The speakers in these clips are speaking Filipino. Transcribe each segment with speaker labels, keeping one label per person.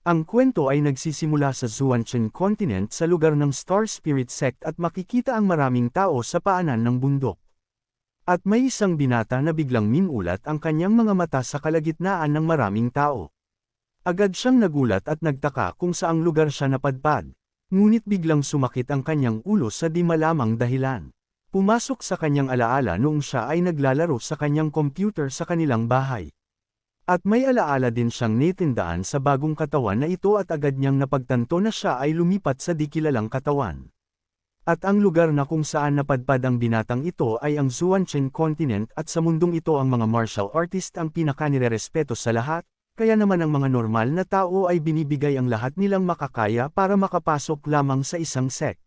Speaker 1: Ang kwento ay nagsisimula sa Zuanchen Continent sa lugar ng Star Spirit Sect at makikita ang maraming tao sa paanan ng bundok. At may isang binata na biglang minulat ang kanyang mga mata sa kalagitnaan ng maraming tao. Agad siyang nagulat at nagtaka kung saang lugar siya napadpad. Ngunit biglang sumakit ang kanyang ulo sa di malamang dahilan. Pumasok sa kanyang alaala noong siya ay naglalaro sa kanyang computer sa kanilang bahay. At may alaala din siyang natindaan sa bagong katawan na ito at agad niyang napagtanto na siya ay lumipat sa di kilalang katawan. At ang lugar na kung saan napadpad ang binatang ito ay ang Zuanchen Continent at sa mundong ito ang mga martial artist ang pinakanirerespeto sa lahat. Kaya naman ang mga normal na tao ay binibigay ang lahat nilang makakaya para makapasok lamang sa isang sect.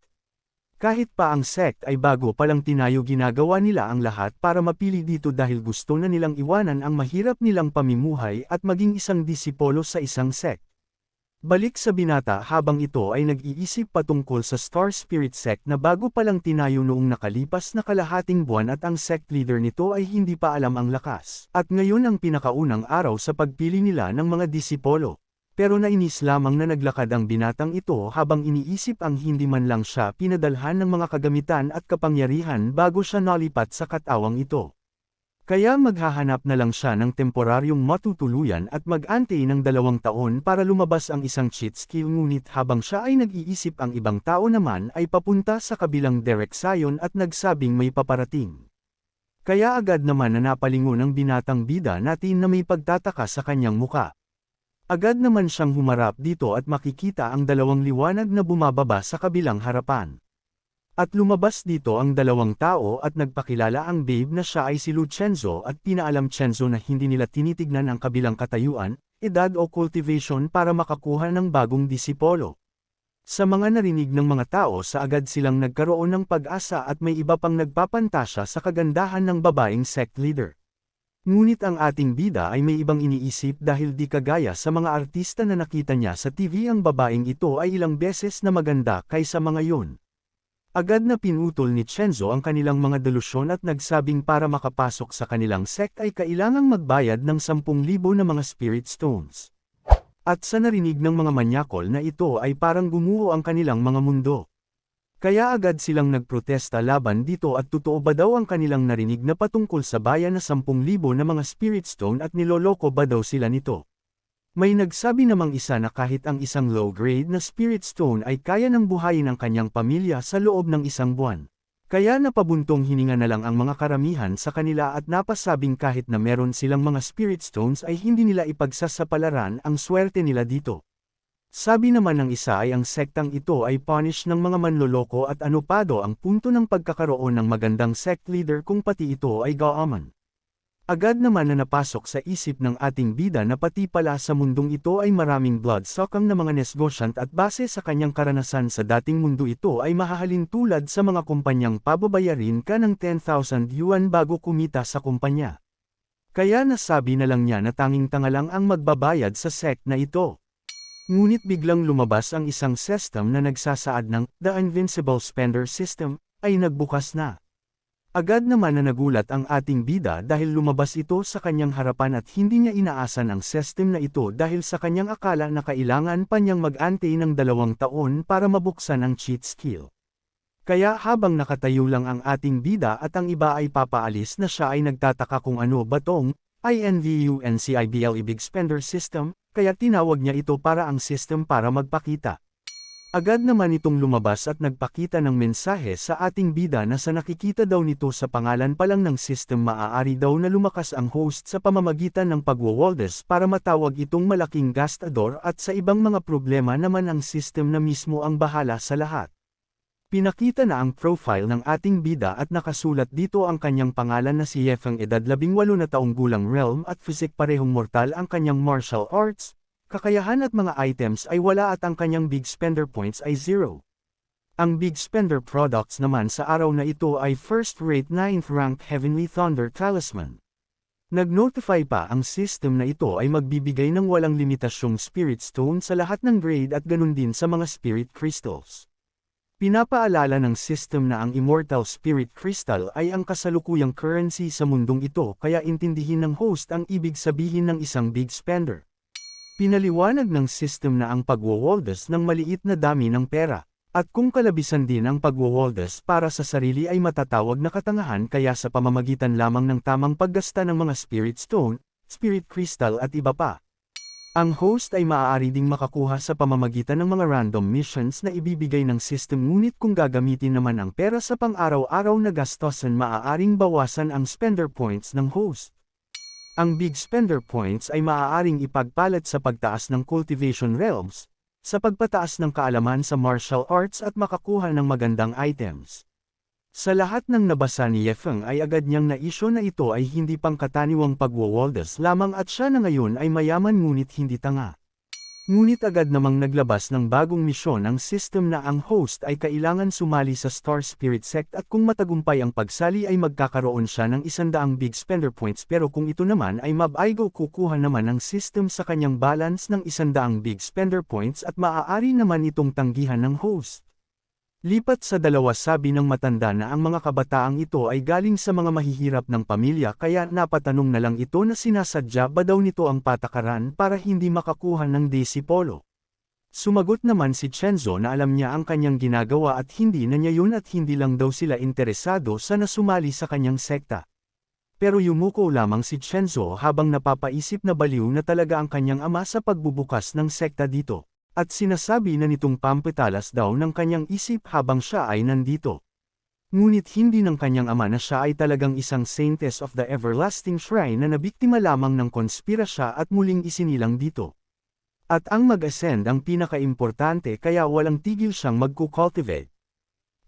Speaker 1: Kahit pa ang sect ay bago palang tinayo ginagawa nila ang lahat para mapili dito dahil gusto na nilang iwanan ang mahirap nilang pamimuhay at maging isang disipolo sa isang sect. Balik sa binata habang ito ay nag-iisip patungkol sa Star Spirit Sect na bago palang tinayo noong nakalipas na kalahating buwan at ang sect leader nito ay hindi pa alam ang lakas. At ngayon ang pinakaunang araw sa pagpili nila ng mga disipolo. Pero nainis lamang na naglakad ang binatang ito habang iniisip ang hindi man lang siya pinadalhan ng mga kagamitan at kapangyarihan bago siya nalipat sa katawang ito. Kaya maghahanap na lang siya ng temporaryong matutuluyan at mag-antay ng 2 taon para lumabas ang isang cheat skill ngunit habang siya ay nag-iisip ang ibang tao naman ay papunta sa kabilang direksyon at nagsabing may paparating. Kaya agad naman na napalingon ang binatang bida natin na may pagtataka sa kanyang muka. Agad naman siyang humarap dito at makikita ang 2 liwanag na bumababa sa kabilang harapan. At lumabas dito ang 2 tao at nagpakilala ang babe na siya ay si Lucenzo at pinaalam Cenzo na hindi nila tinitignan ang kabilang katayuan, edad o cultivation para makakuha ng bagong disipolo. Sa mga narinig ng mga tao sa agad silang nagkaroon ng pag-asa at may iba pang nagpapantasya sa kagandahan ng babaeng sect leader. Ngunit ang ating bida ay may ibang iniisip dahil di kagaya sa mga artista na nakita niya sa TV ang babaeng ito ay ilang beses na maganda kaysa mga yun. Agad na pinutol ni Cenzo ang kanilang mga delusyon at nagsabing para makapasok sa kanilang sect ay kailangang magbayad ng 10,000 na mga spirit stones. At sa narinig ng mga manyakol na ito ay parang gumuho ang kanilang mga mundo. Kaya agad silang nagprotesta laban dito at totoo ba daw ang kanilang narinig na patungkol sa bayan na 10,000 na mga spirit stone at niloloko ba daw sila nito? May nagsabi namang isa na kahit ang isang low-grade na spirit stone ay kaya ng buhayin ang kanyang pamilya sa loob ng 1 buwan. Kaya napabuntong hininga na lang ang mga karamihan sa kanila at napasabing kahit na meron silang mga spirit stones ay hindi nila ipagsasapalaran ang swerte nila dito. Sabi naman ng isa ay ang sektang ito ay punish ng mga manloloko at ano pa do ang punto ng pagkakaroon ng magandang sect leader kung pati ito ay gaaman. Agad naman na napasok sa isip ng ating bida na pati pala sa mundong ito ay maraming bloodsuckang na mga negosyant at base sa kanyang karanasan sa dating mundo ito ay mahahalin tulad sa mga kumpanyang pababayarin ka ng 10,000 yuan bago kumita sa kumpanya. Kaya nasabi na lang niya na tanging tanga lang ang magbabayad sa sect na ito. Ngunit biglang lumabas ang isang system na nagsasaad ng The Invincible Spender System ay nagbukas na. Agad naman na nagulat ang ating bida dahil lumabas ito sa kanyang harapan at hindi niya inaasan ang system na ito dahil sa kanyang akala na kailangan pa niyang mag-antay ng 2 taon para mabuksan ang cheat skill. Kaya habang nakatayo lang ang ating bida at ang iba ay papaalis na siya ay nagtataka kung ano ba tong INVUNCIBLE Big Spender System, kaya tinawag niya ito para ang system para magpakita. Agad naman itong lumabas at nagpakita ng mensahe sa ating bida na sa nakikita daw nito sa pangalan pa lang ng system maaari daw na lumakas ang host sa pamamagitan ng pagwawaldes para matawag itong malaking gastador at sa ibang mga problema naman ang system na mismo ang bahala sa lahat. Pinakita na ang profile ng ating bida at nakasulat dito ang kanyang pangalan na si Yefeng edad 18 na taong gulang realm at physique parehong mortal ang kanyang martial arts. Kakayahan at mga items ay wala at ang kanyang big spender points ay 0. Ang big spender products naman sa araw na ito ay first-rate 9th rank Heavenly Thunder Talisman. Nag-notify pa ang system na ito ay magbibigay ng walang limitasyong spirit stone sa lahat ng grade at ganun din sa mga spirit crystals. Pinapaalala ng system na ang Immortal Spirit Crystal ay ang kasalukuyang currency sa mundong ito kaya intindihin ng host ang ibig sabihin ng isang big spender. Pinaliwanag ng system na ang pagwawaldas ng maliit na dami ng pera, at kung kalabisan din ang pagwawaldas para sa sarili ay matatawag na katangahan kaya sa pamamagitan lamang ng tamang paggasta ng mga spirit stone, spirit crystal at iba pa. Ang host ay maaari ding makakuha sa pamamagitan ng mga random missions na ibibigay ng system ngunit kung gagamitin naman ang pera sa pang-araw-araw na gastusin maaaring bawasan ang spender points ng host. Ang big spender points ay maaaring ipagpalat sa pagtaas ng cultivation realms, sa pagpataas ng kaalaman sa martial arts at makakuha ng magandang items. Sa lahat ng nabasa ni Yefeng ay agad niyang naisyo na ito ay hindi pangkataniwang pagwawaldas lamang at siya na ngayon ay mayaman ngunit hindi tanga. Ngunit agad namang naglabas ng bagong misyon ang system na ang host ay kailangan sumali sa Star Spirit Sect at kung matagumpay ang pagsali ay magkakaroon siya ng 100 big spender points pero kung ito naman ay mabaigo kukuha naman ng system sa kanyang balance ng 100 big spender points at maaari naman itong tanggihan ng host. Lipat sa dalawa sabi ng matanda na ang mga kabataang ito ay galing sa mga mahihirap ng pamilya kaya napatanong na lang ito na sinasadya ba daw nito ang patakaran para hindi makakuha ng desipolo. Sumagot naman si Chenzo na alam niya ang kanyang ginagawa at hindi na niya yun at hindi lang daw sila interesado sa nasumali sa kanyang sekta. Pero yumuko lamang si Chenzo habang napapaisip na baliw na talaga ang kanyang ama sa pagbubukas ng sekta dito. At sinasabi na nitong pampitalas daw ng kanyang isip habang siya ay nandito. Ngunit hindi ng kanyang ama na siya ay talagang isang saintess of the everlasting shrine na nabiktima lamang ng konspirasya at muling isinilang dito. At ang mag-ascend ang pinaka-importante kaya walang tigil siyang magkukultivate.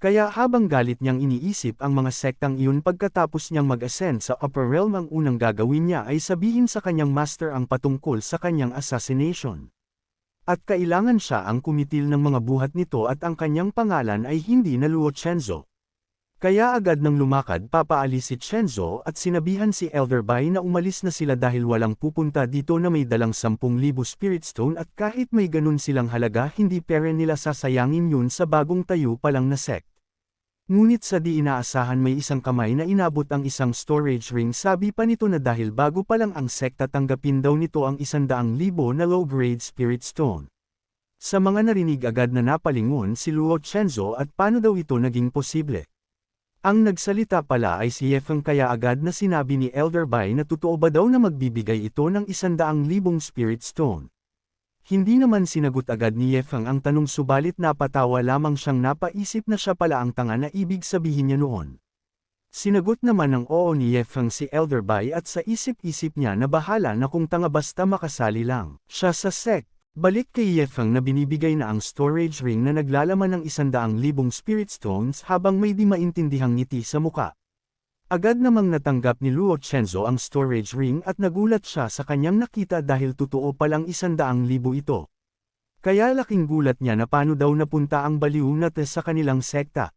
Speaker 1: Kaya habang galit niyang iniisip ang mga sektang iyon pagkatapos niyang mag-ascend sa upper realm ang unang gagawin niya ay sabihin sa kanyang master ang patungkol sa kanyang assassination. At kailangan siya ang kumitil ng mga buhat nito at ang kanyang pangalan ay hindi na Luo Chenzo. Kaya agad nang lumakad papaalis si Chenzo at sinabihan si Elder Bai na umalis na sila dahil walang pupunta dito na may dalang 10,000 spirit stone at kahit may ganun silang halaga hindi pera nila sasayangin yun sa bagong tayo palang na sect. Ngunit sa di inaasahan may isang kamay na inabot ang isang storage ring sabi pa nito na dahil bago pa lang ang sekta tanggapin daw nito ang 100,000 na low-grade spirit stone. Sa mga narinig agad na napalingon si Luo Chenzo at paano daw ito naging posible. Ang nagsalita pala ay si Yefeng kaya agad na sinabi ni Elder Bai na totoo ba daw na magbibigay ito ng 100,000 spirit stone. Hindi naman sinagot agad ni Yefeng ang tanong subalit napatawa lamang siyang napaisip na siya pala ang tanga na ibig sabihin niya noon. Sinagot naman ng oo ni Yefeng si Elder Bai at sa isip-isip niya na bahala na kung tanga basta makasali lang siya sa sect. Balik kay Yefeng na binibigay na ang storage ring na naglalaman ng 100,000 spirit stones habang may di maintindihang ngiti sa muka. Agad namang natanggap ni Luo Chenzo ang storage ring at nagulat siya sa kanyang nakita dahil totoo palang 100,000 ito. Kaya laking gulat niya na paano daw napunta ang baliw na sa kanilang sekta.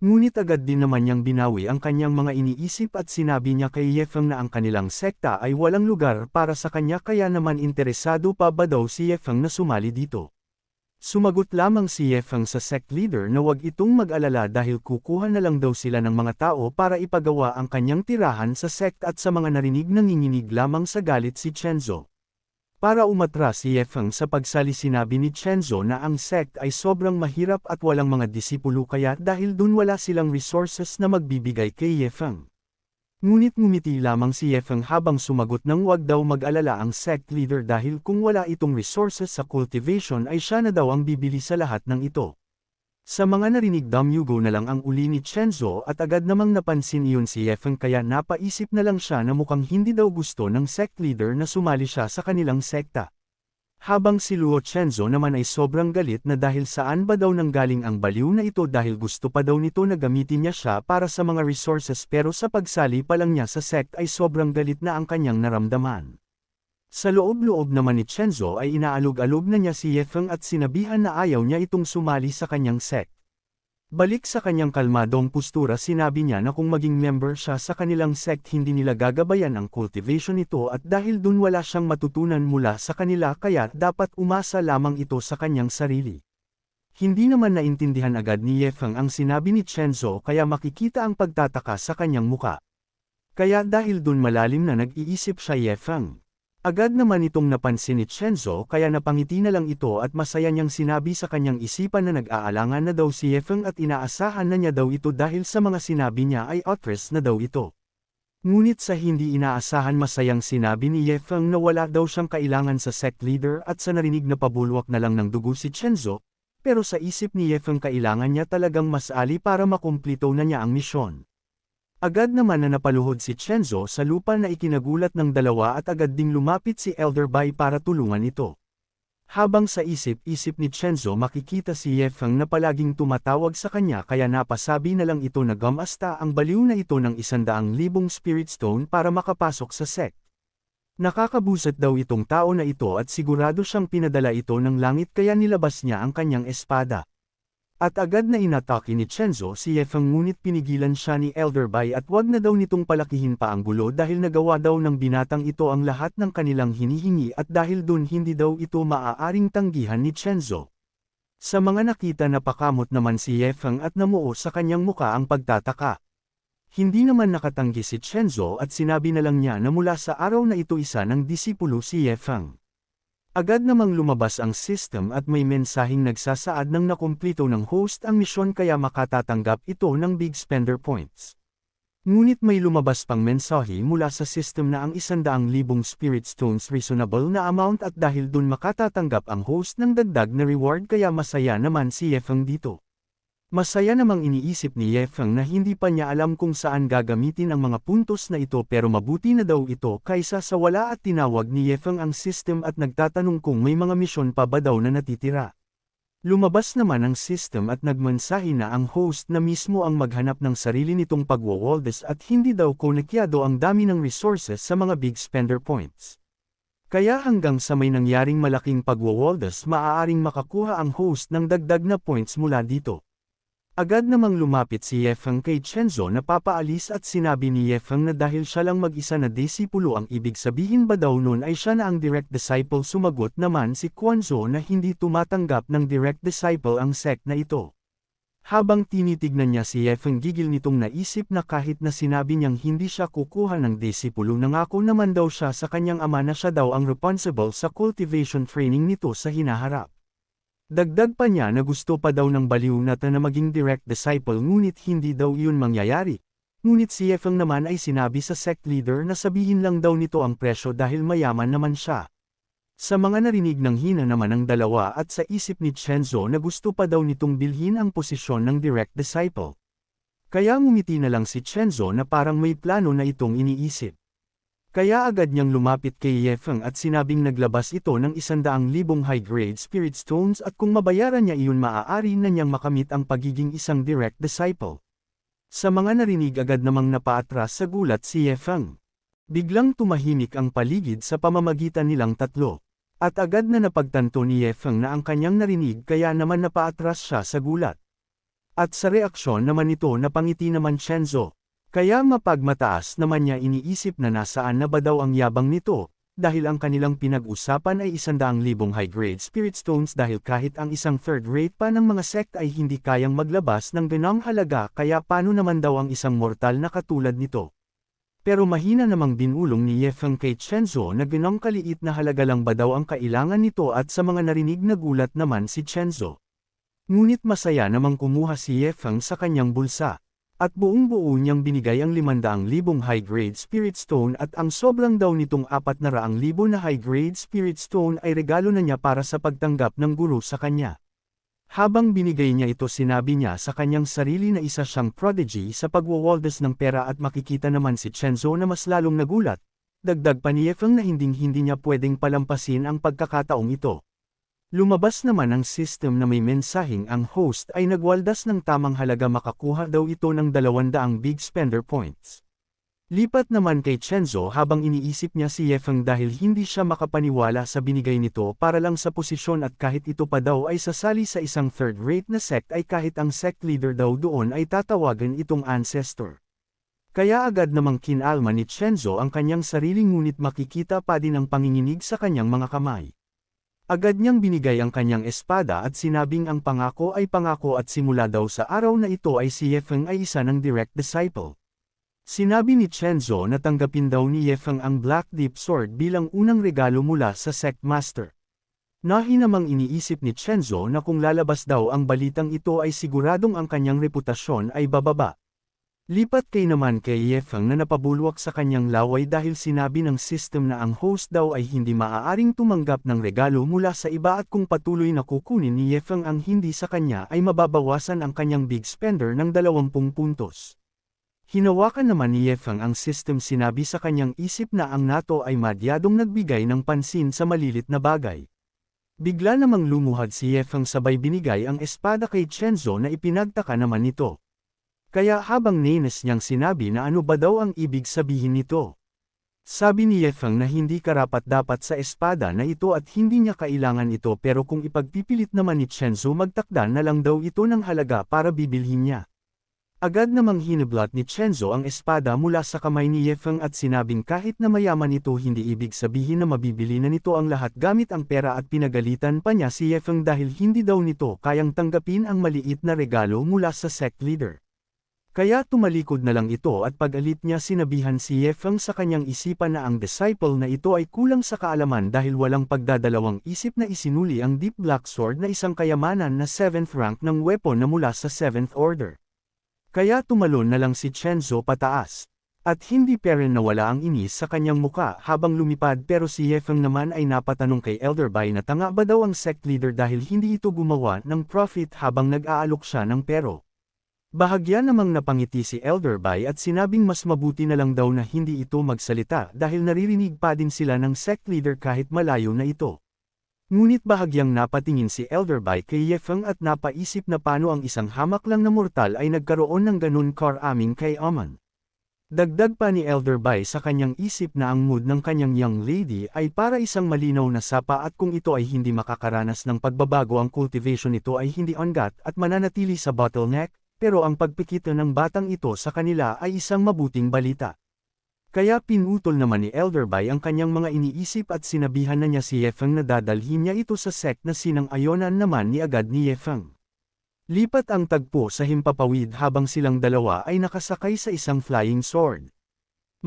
Speaker 1: Ngunit agad din naman niyang binawi ang kanyang mga iniisip at sinabi niya kay Yefeng na ang kanilang sekta ay walang lugar para sa kanya kaya naman interesado pa ba daw si Yefeng na sumali dito. Sumagot lamang si Yefeng sa sect leader na wag itong mag-alala dahil kukuha na lang daw sila ng mga tao para ipagawa ang kanyang tirahan sa sect at sa mga narinig nanginginig lamang sa galit si Chenzo. Para umatras si Yefeng sa pagsali sinabi ni Chenzo na ang sect ay sobrang mahirap at walang mga disipulo kaya dahil dun wala silang resources na magbibigay kay Yefeng. Ngunit ngumiti lamang si Yefeng habang sumagot ng wag daw mag-alala ang sect leader dahil kung wala itong resources sa cultivation ay siya na daw ang bibili sa lahat ng ito. Sa mga narinig damyugo na lang ang uli ni Chenzo at agad namang napansin iyon si Yefeng kaya napaisip na lang siya na mukhang hindi daw gusto ng sect leader na sumali siya sa kanilang sekta. Habang si Luo Chenzo naman ay sobrang galit na dahil saan ba daw nanggaling ang baliw na ito dahil gusto pa daw nito na gamitin niya siya para sa mga resources pero sa pagsali pa lang niya sa sect ay sobrang galit na ang kanyang naramdaman. Sa loob-loob naman ni Chenzo ay inaalog-alog na niya si Yefeng at sinabihan na ayaw niya itong sumali sa kanyang sect. Balik sa kanyang kalmadong postura sinabi niya na kung maging member siya sa kanilang sect hindi nila gagabayan ang cultivation nito at dahil dun wala siyang matutunan mula sa kanila kaya dapat umasa lamang ito sa kanyang sarili. Hindi naman naintindihan agad ni Yefeng ang sinabi ni Chenzo kaya makikita ang pagtataka sa kanyang muka. Kaya dahil dun malalim na nag-iisip siya Yefeng. Agad naman itong napansin ni Chenzo kaya napangiti na lang ito at masaya niyang sinabi sa kanyang isipan na nag-aalangan na daw si Yefeng at inaasahan na niya daw ito dahil sa mga sinabi niya ay actress na daw ito. Ngunit sa hindi inaasahan masayang sinabi ni Yefeng na wala daw siyang kailangan sa sect leader at sa narinig na pabulwak na lang ng dugo si Chenzo, pero sa isip ni Yefeng kailangan niya talagang masali para makumplito na niya ang misyon. Agad naman na napaluhod si Chenzo sa lupa na ikinagulat ng dalawa at agad ding lumapit si Elder Bai para tulungan ito. Habang sa isip-isip ni Chenzo makikita si Yefeng na palaging tumatawag sa kanya kaya napasabi na lang ito na gamasta ang baliw na ito ng 100,000 spirit stone para makapasok sa sect. Nakakabuset daw itong tao na ito at sigurado siyang pinadala ito ng langit kaya nilabas niya ang kanyang espada. At agad na inatake ni Chenzo si Yefeng ngunit pinigilan siya ni Elder Bai at wag na daw nitong palakihin pa ang gulo dahil nagawa daw ng binatang ito ang lahat ng kanilang hinihingi at dahil dun hindi daw ito maaaring tanggihan ni Chenzo. Sa mga nakita napakamot naman si Yefeng at namuo sa kanyang muka ang pagtataka. Hindi naman nakatanggi si Chenzo at sinabi na lang niya na mula sa araw na ito isa ng disipulo si Yefeng. Agad namang lumabas ang system at may mensaheng nagsasaad ng nakumplito ng host ang misyon kaya makatatanggap ito ng big spender points. Ngunit may lumabas pang mensahe mula sa system na ang 100,000 spirit stones reasonable na amount at dahil dun makatatanggap ang host ng dagdag na reward kaya masaya naman si Yefeng dito. Masaya namang iniisip ni Yefeng na hindi pa niya alam kung saan gagamitin ang mga puntos na ito pero mabuti na daw ito kaysa sa wala at tinawag ni Yefeng ang system at nagtatanong kung may mga misyon pa ba daw na natitira. Lumabas naman ang system at nagmensahe na ang host na mismo ang maghanap ng sarili nitong pagwawaldes at hindi daw konekyado ang dami ng resources sa mga big spender points. Kaya hanggang sa may nangyaring malaking pagwawaldes maaaring makakuha ang host ng dagdag na points mula dito. Agad namang lumapit si Yefeng kay Chenzo na papaalis at sinabi ni Yefeng na dahil siya lang mag-isa na disipulo ang ibig sabihin ba daw nun ay siya na ang direct disciple. Sumagot naman si Quanzo na hindi tumatanggap ng direct disciple ang sect na ito. Habang tinitignan niya si Yefeng gigil nitong naisip na kahit na sinabi niyang hindi siya kukuha ng disipulo nangako naman daw siya sa kanyang ama na siya daw ang responsible sa cultivation training nito sa hinaharap. Dagdag pa niya na gusto pa daw ng baliw na maging direct disciple ngunit hindi daw iyon mangyayari. Ngunit si Yefeng naman ay sinabi sa sect leader na sabihin lang daw nito ang presyo dahil mayaman naman siya. Sa mga narinig ng hina naman ng dalawa at sa isip ni Chenzo na gusto pa daw nitong bilhin ang posisyon ng direct disciple. Kaya ngumiti na lang si Chenzo na parang may plano na itong iniisip. Kaya agad niyang lumapit kay Yefeng at sinabing naglabas ito ng 100,000 high-grade spirit stones at kung mabayaran niya iyon maaari na niyang makamit ang pagiging isang direct disciple. Sa mga narinig agad namang napaatras sa gulat si Yefeng. Biglang tumahimik ang paligid sa pamamagitan nilang tatlo. At agad na napagtanto ni Yefeng na ang kanyang narinig kaya naman napaatras siya sa gulat. At sa reaksyon naman ito napangiti naman Chenzo. Kaya mapagmataas naman niya iniisip na nasaan na ba daw ang yabang nito, dahil ang kanilang pinag-usapan ay 100,000 high-grade spirit stones dahil kahit ang isang third-rate pa ng mga sect ay hindi kayang maglabas ng ganong halaga kaya paano naman daw ang isang mortal na katulad nito. Pero mahina namang binulong ni Yefeng kay Chenzo na ganong kaliit na halaga lang ba daw ang kailangan nito at sa mga narinig na gulat naman si Chenzo. Ngunit masaya namang kumuha si Yefeng sa kanyang bulsa. At buong-buo niyang binigay ang 500,000 high-grade spirit stone at ang sobrang daw nitong 400,000 na high-grade spirit stone ay regalo na niya para sa pagtanggap ng guro sa kanya. Habang binigay niya ito sinabi niya sa kanyang sarili na isa siyang prodigy sa pagwawaldes ng pera at makikita naman si Chenzo na mas lalong nagulat. Dagdag pa ni Yefeng na hindi niya pwedeng palampasin ang pagkakataong ito. Lumabas naman ang system na may mensaheng ang host ay nagwaldas ng tamang halaga makakuha daw ito ng 200 big spender points. Lipat naman kay Chenzo habang iniisip niya si Yefeng dahil hindi siya makapaniwala sa binigay nito para lang sa posisyon at kahit ito pa daw ay sasali sa isang third-rate na sect ay kahit ang sect leader daw doon ay tatawagan itong ancestor. Kaya agad namang kinalma ni Chenzo ang kanyang sarili ngunit makikita pa din ang panginginig sa kanyang mga kamay. Agad niyang binigay ang kanyang espada at sinabing ang pangako ay pangako at simula daw sa araw na ito ay si Yefeng ay isa ng direct disciple. Sinabi ni Chenzo na tanggapin daw ni Yefeng ang Black Deep Sword bilang unang regalo mula sa Sect Master. Nahi namang iniisip ni Chenzo na kung lalabas daw ang balitang ito ay siguradong ang kanyang reputasyon ay bababa. Lipat kay naman kay Yefeng na napabulwak sa kanyang laway dahil sinabi ng system na ang host daw ay hindi maaaring tumanggap ng regalo mula sa iba at kung patuloy na kukunin ni Yefeng ang hindi sa kanya ay mababawasan ang kanyang big spender ng 20 puntos. Hinawakan naman ni Yefeng ang system, sinabi sa kanyang isip na ang NATO ay madyadong nagbigay ng pansin sa malilit na bagay. Bigla namang lumuhad si Yefeng sabay binigay ang espada kay Chenzo na ipinagtaka naman nito. Kaya habang nainis niyang sinabi na ano ba daw ang ibig sabihin nito. Sabi ni Yefeng na hindi karapat-dapat sa espada na ito at hindi niya kailangan ito, pero kung ipagpipilit naman ni Chenzo magtakda na lang daw ito ng halaga para bibilhin niya. Agad namang hiniblat ni Chenzo ang espada mula sa kamay ni Yefeng at sinabing kahit na mayaman ito hindi ibig sabihin na mabibili na nito ang lahat gamit ang pera, at pinagalitan pa niya si Yefeng dahil hindi daw nito kayang tanggapin ang maliit na regalo mula sa sect leader. Kaya tumalikod na lang ito at pag-alit niya sinabihan si Yefeng sa kanyang isipan na ang disciple na ito ay kulang sa kaalaman dahil walang pagdadalawang isip na isinuli ang Deep Black Sword na isang kayamanan na 7th rank ng weapon na mula sa 7th Order. Kaya tumalon na lang si Chenzo pataas. At hindi pa rin nawala ang inis sa kanyang muka habang lumipad, pero si Yefeng naman ay napatanong kay Elder Bai na tanga ba daw ang sect leader dahil hindi ito gumawa ng profit habang nag-aalok siya ng pero. Bahagya namang napangiti si Elder Bai at sinabing mas mabuti na lang daw na hindi ito magsalita dahil naririnig pa din sila ng sect leader kahit malayo na ito. Ngunit bahagyang napatingin si Elder Bai kay Yefeng at napaisip na paano ang isang hamak lang na mortal ay nagkaroon ng ganun karaming kay Aman. Dagdag pa ni Elder Bai sa kanyang isip na ang mood ng kanyang young lady ay para isang malinaw na sapa at kung ito ay hindi makakaranas ng pagbabago ang cultivation nito ay hindi ongat at mananatili sa bottleneck, pero ang pagpikita ng batang ito sa kanila ay isang mabuting balita. Kaya pinutol naman ni Elder Bai ang kanyang mga iniisip at sinabihan na niya si Yefeng na dadalhin niya ito sa sect na sinang-ayonan naman ni agad ni Yefeng. Lipat ang tagpo sa himpapawid habang silang dalawa ay nakasakay sa isang flying sword.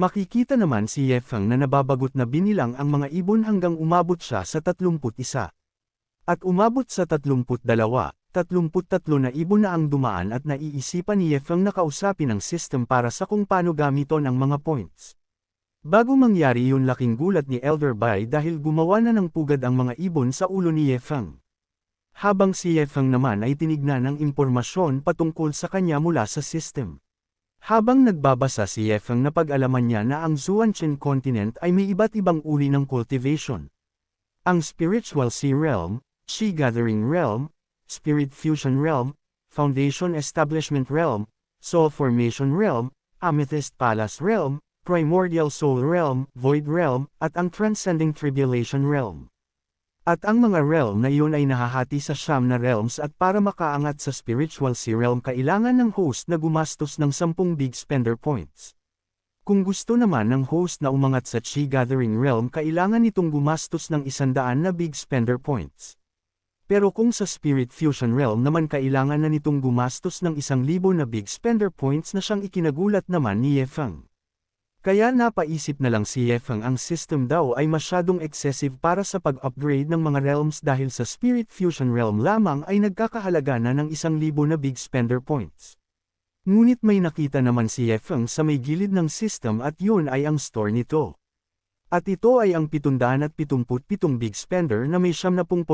Speaker 1: Makikita naman si Yefeng na nababagot na binilang ang mga ibon hanggang umabot siya sa 31. At umabot sa 32, 33 na ibon na ang dumaan at naiisipan ni Yefeng na kausapin ang system para sa kung paano gamiton ang mga points. Bago mangyari yun, laking gulat ni Elder Bai dahil gumawa na ng pugad ang mga ibon sa ulo ni Yefeng. Habang si Yefeng naman ay tinignan ng impormasyon patungkol sa kanya mula sa system. Habang nagbabasa si Yefeng, napag-alaman niya na ang Zuanchen continent ay may iba't ibang uri ng cultivation. Ang Spiritual Sea Realm, Chi Gathering Realm, Spirit Fusion Realm, Foundation Establishment Realm, Soul Formation Realm, Amethyst Palace Realm, Primordial Soul Realm, Void Realm, at ang Transcending Tribulation Realm. At ang mga realm na iyon ay nahahati sa 9 na realms at para makaangat sa Spiritual Sea Realm kailangan ng host na gumastos ng 10 Big Spender Points. Kung gusto naman ng host na umangat sa Chi Gathering Realm kailangan itong gumastos ng 100 na Big Spender Points. Pero kung sa Spirit Fusion Realm naman kailangan na nitong gumastos ng 1,000 na Big Spender Points na siyang ikinagulat naman ni Yefeng. Kaya napaisip na lang si Yefeng ang system daw ay masyadong excessive para sa pag-upgrade ng mga realms dahil sa Spirit Fusion Realm lamang ay nagkakahalaga na ng 1,000 na Big Spender Points. Ngunit may nakita naman si Yefeng sa may gilid ng system at yun ay ang store nito. At ito ay ang 777 Big Spender na may 70%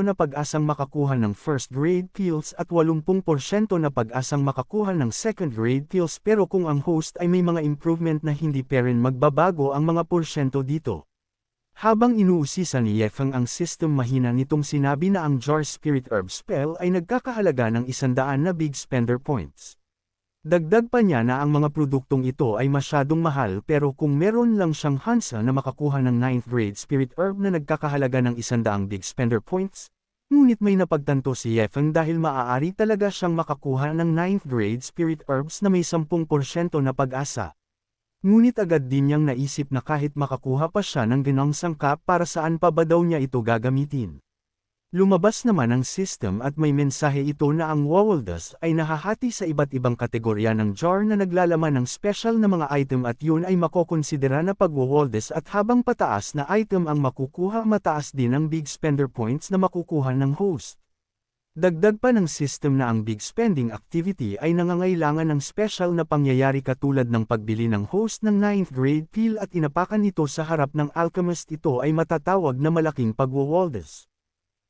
Speaker 1: na pag-asang makakuha ng first grade kills at 80% na pag-asang makakuha ng second grade kills, pero kung ang host ay may mga improvement na hindi pa rin magbabago ang mga porsyento dito. Habang inuusisa ni Yefeng ang system, mahina nitong sinabi na ang Jar Spirit Herb Spell ay nagkakahalaga ng 100 na Big Spender Points. Dagdag pa niya na ang mga produktong ito ay masyadong mahal, pero kung meron lang siyang Hansa na makakuha ng 9th grade Spirit Herb na nagkakahalaga ng 100 Big Spender Points, ngunit may napagtanto si Yefeng dahil maaari talaga siyang makakuha ng 9th grade Spirit Herbs na may 10% na pag-asa. Ngunit agad din niyang naisip na kahit makakuha pa siya ng ganong sangkap, para saan pa ba daw niya ito gagamitin? Lumabas naman ang system at may mensahe ito na ang Wawaldas ay nahahati sa iba't ibang kategorya ng jar na naglalaman ng special na mga item at yun ay makokonsidera na pag-Wawaldas at habang pataas na item ang makukuha mataas din ang big spender points na makukuha ng host. Dagdag pa ng system na ang big spending activity ay nangangailangan ng special na pangyayari katulad ng pagbili ng host ng 9th grade pill at inapakan ito sa harap ng alchemist ito ay matatawag na malaking pag-Wawaldas.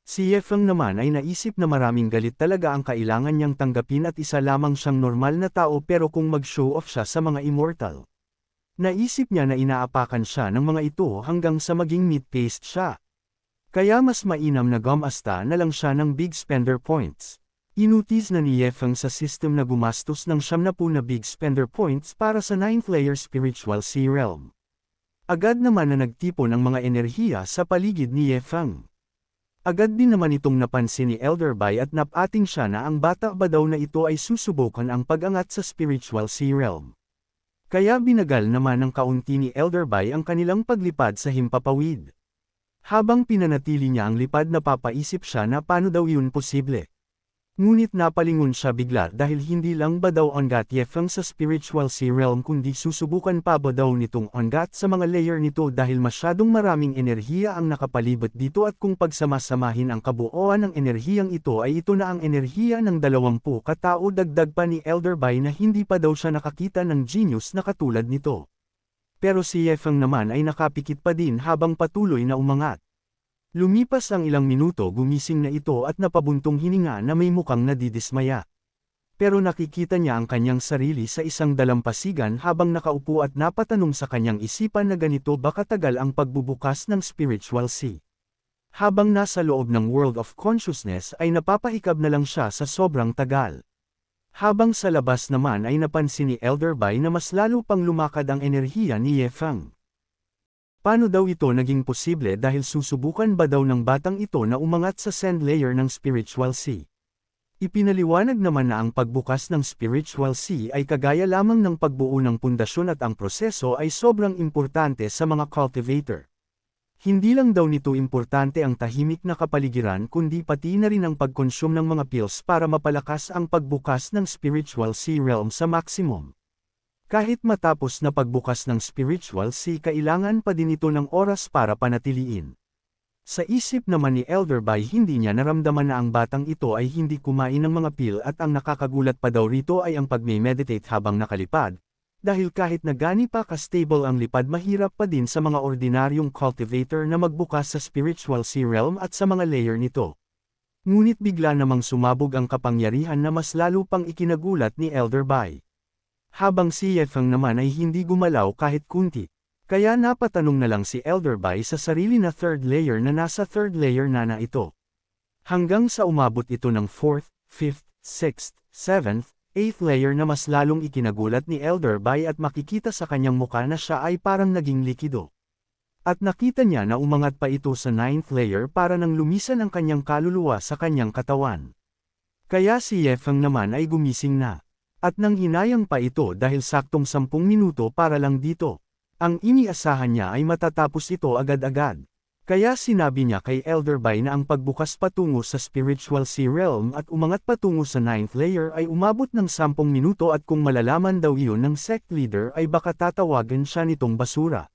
Speaker 1: Si Yefeng naman ay naisip na maraming galit talaga ang kailangan niyang tanggapin at isa lamang siyang normal na tao pero kung mag-show off siya sa mga immortal. Naisip niya na inaapakan siya ng mga ito hanggang sa maging meat paste siya. Kaya mas mainam na gumasta na lang siya ng big spender points. Inutis na ni Yefeng sa system na gumastos ng 70 na big spender points para sa 9th layer spiritual sea realm. Agad naman na nagtipon ang mga enerhiya sa paligid ni Yefeng. Agad din naman itong napansin ni Elderby at napating siya na ang bata ba daw na ito ay susubukan ang pag-angat sa spiritual sea realm. Kaya binagal naman ng kaunti ni Elderby ang kanilang paglipad sa himpapawid. Habang pinanatili niya ang lipad napapaisip siya na paano daw yun posible. Ngunit napalingon siya bigla dahil hindi lang ba daw ongat Yefeng sa spiritual sea realm kundi susubukan pa ba daw nitong ongat sa mga layer nito dahil masyadong maraming enerhiya ang nakapalibot dito at kung pagsamasamahin ang kabuoan ng enerhiyang ito ay ito na ang enerhiya ng 20 katao dagdag pa ni Elderby na hindi pa daw siya nakakita ng genius na katulad nito. Pero si Yefeng naman ay nakapikit pa din habang patuloy na umangat. Lumipas ang ilang minuto gumising na ito at napabuntong hininga na may mukhang nadidismaya. Pero nakikita niya ang kanyang sarili sa isang dalampasigan habang nakaupo at napatanong sa kanyang isipan na ganito ba katagal ang pagbubukas ng spiritual sea. Habang nasa loob ng world of consciousness ay napapahikab na lang siya sa sobrang tagal. Habang sa labas naman ay napansin ni Elderby na mas lalo pang lumakad ang enerhiya ni Yefeng. Paano daw ito naging posible dahil susubukan ba daw ng batang ito na umangat sa sand layer ng spiritual sea? Ipinaliwanag naman na ang pagbukas ng spiritual sea ay kagaya lamang ng pagbuo ng pundasyon at ang proseso ay sobrang importante sa mga cultivator. Hindi lang daw nito importante ang tahimik na kapaligiran kundi pati na rin ang pagkonsume ng mga pills para mapalakas ang pagbukas ng spiritual sea realm sa maximum. Kahit matapos na pagbukas ng spiritual sea kailangan pa din ito ng oras para panatiliin. Sa isip naman ni Elderby hindi niya naramdaman na ang batang ito ay hindi kumain ng mga pill at ang nakakagulat pa daw rito ay ang pag-meditate habang nakalipad, dahil kahit na gani pa ka-stable ang lipad mahirap pa din sa mga ordinaryong cultivator na magbukas sa spiritual sea realm at sa mga layer nito. Ngunit bigla namang sumabog ang kapangyarihan na mas lalo pang ikinagulat ni Elderby. Habang si Yefeng naman ay hindi gumalaw kahit kunti. Kaya napatanong na lang si Elderby sa sarili na third layer na nasa third layer na ito. Hanggang sa umabot ito ng 4th, 5th, 6th, 7th, 8th layer na mas lalong ikinagulat ni Elderby at makikita sa kanyang mukha na siya ay parang naging likido. At nakita niya na umangat pa ito sa 9th layer para nang lumisan ang kanyang kaluluwa sa kanyang katawan. Kaya si Yefeng naman ay gumising na. At nang hinayang pa ito dahil saktong 10 minuto para lang dito. Ang iniasahan niya ay matatapos ito agad-agad. Kaya sinabi niya kay Elderby na ang pagbukas patungo sa spiritual sea realm at umangat patungo sa 9th layer ay umabot ng 10 minuto at kung malalaman daw iyon ng sect leader ay baka tatawagan siya nitong basura.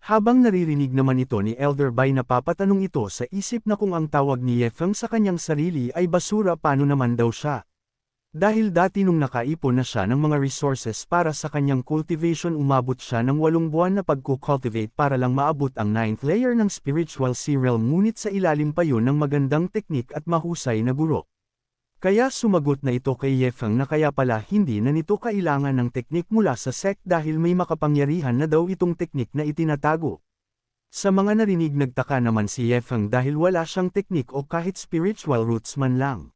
Speaker 1: Habang naririnig naman ito ni Elderby napapatanong ito sa isip na kung ang tawag ni Yefeng sa kanyang sarili ay basura paano naman daw siya. Dahil dati nung nakaipon na siya ng mga resources para sa kanyang cultivation umabot siya ng 8 buwan na pagko-cultivate para lang maabot ang 9th layer ng spiritual sea realm ngunit sa ilalim pa yun ng magandang teknik at mahusay na guro. Kaya sumagot na ito kay Yefeng na kaya pala hindi na nito kailangan ng teknik mula sa sect dahil may makapangyarihan na daw itong teknik na itinatago. Sa mga narinig nagtaka naman si Yefeng dahil wala siyang teknik o kahit spiritual roots man lang.